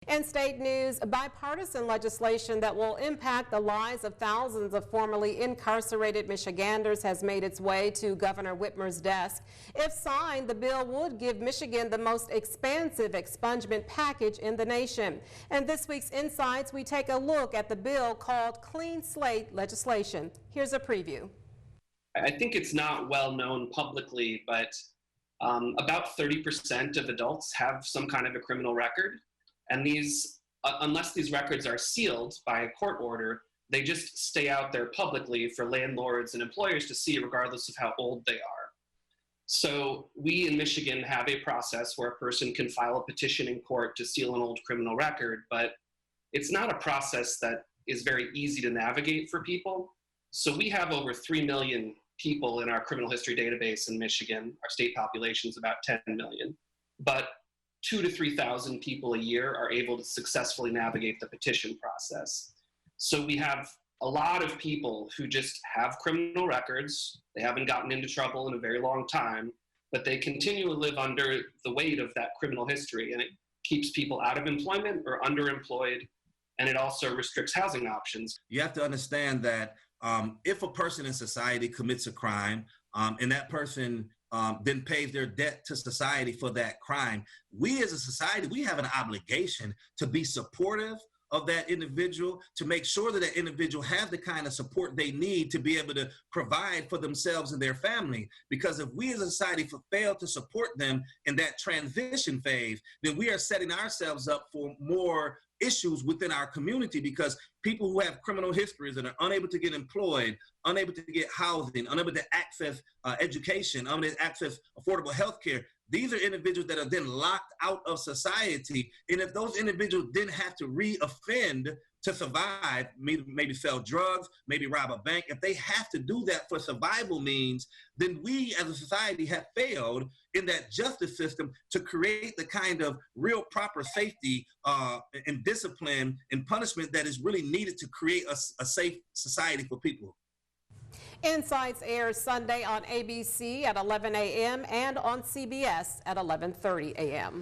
In state news, bipartisan legislation that will impact the lives of thousands of formerly incarcerated Michiganders has made its way to Governor Whitmer's desk. If signed, the bill would give Michigan the most expansive expungement package in the nation. And this week's Insights, we take a look at the bill called Clean Slate Legislation. Here's a preview. I think it's not well known publicly, but about 30% of adults have some kind of a criminal record. And these, unless these records are sealed by a court order, they just stay out there publicly for landlords and employers to see regardless of how old they are. So we in Michigan have a process where a person can file a petition in court to seal an old criminal record, but it's not a process that is very easy to navigate for people. So we have over 3 million people in our criminal history database in Michigan. Our state population is about 10 million. But 2,000 to 3,000 people a year are able to successfully navigate the petition process. So we have a lot of people who just have criminal records. They haven't gotten into trouble in a very long time, but they continue to live under the weight of that criminal history, and it keeps people out of employment or underemployed, and it also restricts housing options. You have to understand that if a person in society commits a crime and that person then pays their debt to society for that crime, we as a society, we have an obligation to be supportive of that individual, to make sure that that individual has the kind of support they need to be able to provide for themselves and their family. Because if we as a society fail to support them in that transition phase, then we are setting ourselves up for more issues within our community, because people who have criminal histories and are unable to get employed, unable to get housing, unable to access education, unable to access affordable health care, these are individuals that are then locked out of society. And if those individuals then have to re-offend to survive, maybe sell drugs, maybe rob a bank, if they have to do that for survival means, then we as a society have failed in that justice system to create the kind of real proper safety and discipline and punishment that is really needed to create a safe society for people. Insights airs Sunday on ABC at 11 a.m. and on CBS at 11:30 a.m.